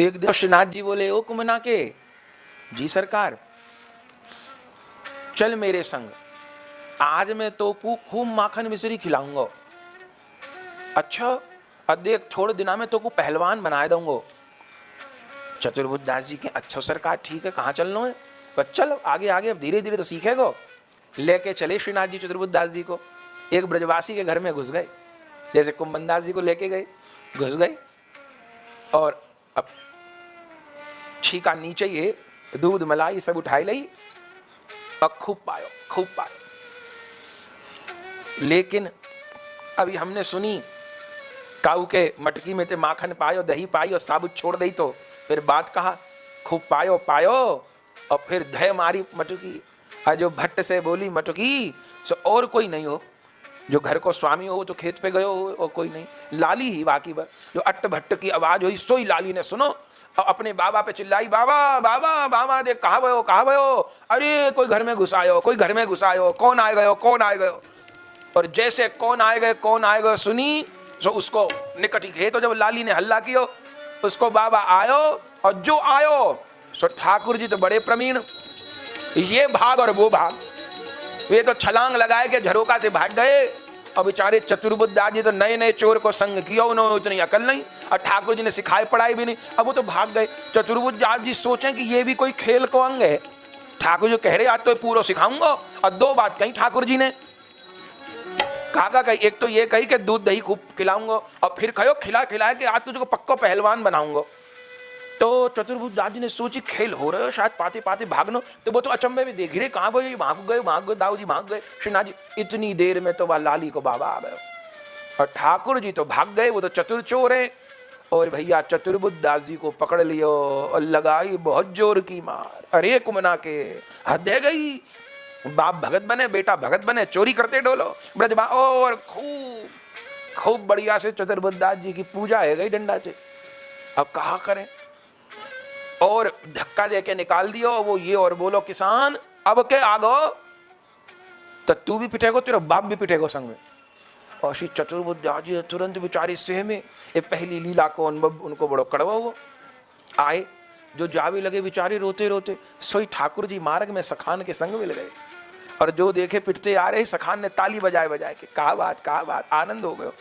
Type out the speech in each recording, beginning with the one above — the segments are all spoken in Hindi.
एक दिन श्रीनाथ जी बोले, ओ कुमना के जी सरकार, चल मेरे संग, आज मैं तो को खूब माखन मिश्री खिलाऊंगा। अच्छा, अब देख थोड़े दिना में तो को पहलवान बनाए दूंगा। चतुर्बुद्ध दास जी के, अच्छा सरकार ठीक है, कहाँ चलना है? पर चल आगे आगे, अब धीरे धीरे तो सीखेगो। लेके चले श्रीनाथ जी चतुर्बुद्ध दास जी को, एक ब्रजवासी के घर में घुस गए, जैसे कुंभन दास जी को लेके गए, घुस गए और अब छीका नीचे ये दूध मलाई सब उठाई ली और खूब पायो, खूब पायो। लेकिन अभी हमने सुनी काऊ के मटकी में ते माखन पायो, दही पाई और साबुत छोड़ दी, तो फिर बात कहा खूब पायो पायो और फिर धय मारी मटकी। और जो भट्ट से बोली मटकी सो और कोई नहीं हो, जो घर को स्वामी हो तो खेत पे गयो हो और कोई नहीं, लाली ही बाकी बस। जो अट्ट भट्ट की आवाज हुई सोई लाली ने सुनो और अपने बाबा पे चिल्लाई, बाबा बाबा बाबा देख कहाँ भयो, कहाँ भयो? अरे कोई घर में घुसायो, कोई घर में घुसायो, कौन आए गयो, कौन आए गयो? और जैसे कौन आए गए, कौन आए गए सुनी तो उसको निकट ही खेत, तो जब लाली ने हल्ला कियो उसको बाबा आयो, और जो आयो सो ठाकुर जी तो बड़े प्रवीण, ये भाग और वो भाग, वे तो छलांग लगाए के झरोका से भाग गए। और बेचारे चतुर्बुद्ध दास जी तो नए नए चोर को संग किया, उन्होंने उतनी अकल नहीं और ठाकुर जी ने सिखाई पढ़ाई भी नहीं, अब वो तो भाग गए। चतुर्बुद्ध दास जी सोचें कि ये भी कोई खेल को अंग है। ठाकुर जी कह रहे आज तो पूरा सिखाऊंगा, और दो बात कही ठाकुर जी ने, काका कही, एक तो ये कही कि दूध दही खूब खिलाऊंगा, और फिर कहो खिला खिला के आज तुझको पक्को पहलवान बनाऊंगा। तो चतुर्बुद्ध दास जी ने सोची खेल हो रहे हो शायद, पाते पाते भागनो, तो वो तो अचंभे में देख रहे कहाँ भाई, भाग गए दाऊ जी भाग गए। श्रीनाथ जी इतनी देर में तो वह लाली को बाबा आ गए और ठाकुर जी तो भाग गए, वो तो चतुर चोर है। और भैया चतुर्बुद्ध दास जी को पकड़ लियो और लगाई बहुत जोर की मार। अरे कुमना के हद है गई, बाप भगत बने बेटा भगत बने, चोरी करते डोलो ब्रजबा। और खूब खूब बढ़िया से चतुर्बुद्ध दास जी की पूजा है गई डंडा से। अब कहा करें, और धक्का देके निकाल दियो वो ये, और बोलो किसान अब के आगो, तो तू भी पिटेगो, तेरा बाप भी पिटेगो संग में। और श्री चतुर्बुद्ध दास जी तुरंत बेचारे सेह में, ये पहली लीला को अनुभव उनको बड़ो कड़वा हुआ। आए जो जावे लगे बेचारे रोते रोते, सोई ठाकुर जी मार्ग में सखान के संग मिल गए, और जो देखे पिटते आ रहे सखान ने ताली बजाए बजाए के, कहा बात, आनंद हो गयो।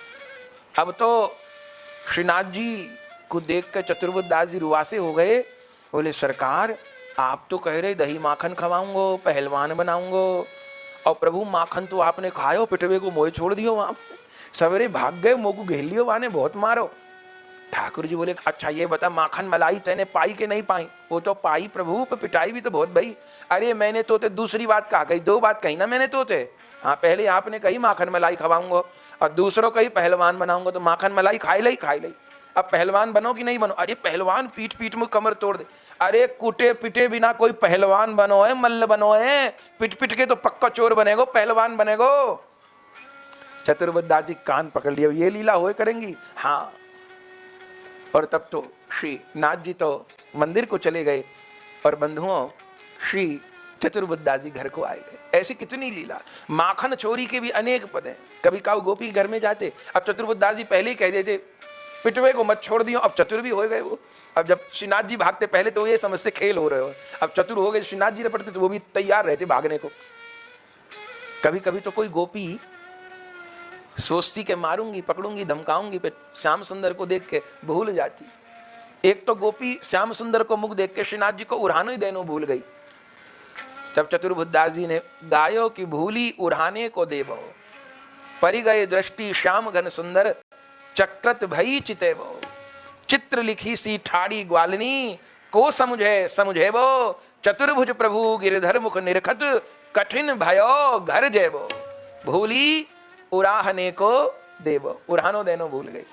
अब तो श्रीनाथ जी को देख कर चतुर्बुद्ध दास जी रुआसे हो गए, बोले सरकार आप तो कह रहे दही माखन खवाऊंगो, पहलवान बनाऊंगो, और प्रभु माखन तो आपने खायो, पिटवे को मोह छोड़ दियो, वहां सवेरे भाग गए, मोह को घेर लियो, वाने बहुत मारो। ठाकुर जी बोले अच्छा ये बता माखन मलाई तेने पाई के नहीं पाई? वो तो पाई प्रभु, पर पिटाई भी तो बहुत भाई। अरे मैंने तो दूसरी बात कहा कही, दो बात कही ना मैंने तो हाँ, पहले आपने कही माखन मलाई खवाऊंगा और दूसरों कही पहलवान बनाऊंगा, तो माखन मलाई खाई लई। अब पहलवान बनो कि नहीं बनो? अरे पहलवान पीट पीट में कमर तोड़ दे। अरे कुटे पिटे बिना कोई पहलवान बनो है, मल्ल बनो है, पिट पिट के तो पक्का चोर बनेगो, पहलवान बनेगो। चतुर्बुद्ध दास जी कान पकड़ लिया, ये लीला होए करेंगी? हाँ। और तब तो श्री नाथ जी तो मंदिर को चले गए, और बंधुओं श्री चतुर्बुद्ध दास जी घर को आए गए। ऐसी कितनी लीला, माखन चोरी के भी अनेक पद हैं। कभी काऊ गोपी घर में जाते, अब चतुर्बुद्ध दास जी पहले ही कह देते पिटवे को मत छोड़ दियो, अब चतुर भी हो गए वो। अब जब श्रीनाथ जी भागते पहले तो ये समझते खेल हो रहे हो, अब चतुर हो गए, श्रीनाथ जी रपटते तो वो भी तैयार रहते भागने को। कभी कभी तो कोई गोपी सोचती के मारूंगी पकड़ूंगी धमकाऊंगी, पे श्याम सुंदर को देख के भूल जाती। एक तो गोपी श्याम सुंदर को मुख देख के श्रीनाथ जी को उड़ानो ही देनो भूल गई। तब चतुर्बुद्ध दास जी ने गायो कि भूली उड़ाने को देवो, परि गए दृष्टि श्याम घन सुंदर, चक्रत भई चिते वो, चित्र लिखी सी ठाड़ी ग्वालिनी, को समझे वो, चतुर्भुज प्रभु गिरधर मुख निरखत, कठिन भयो घर जेबो, भूली उड़ाहने को देवो, उड़ानो देनो भूल गई।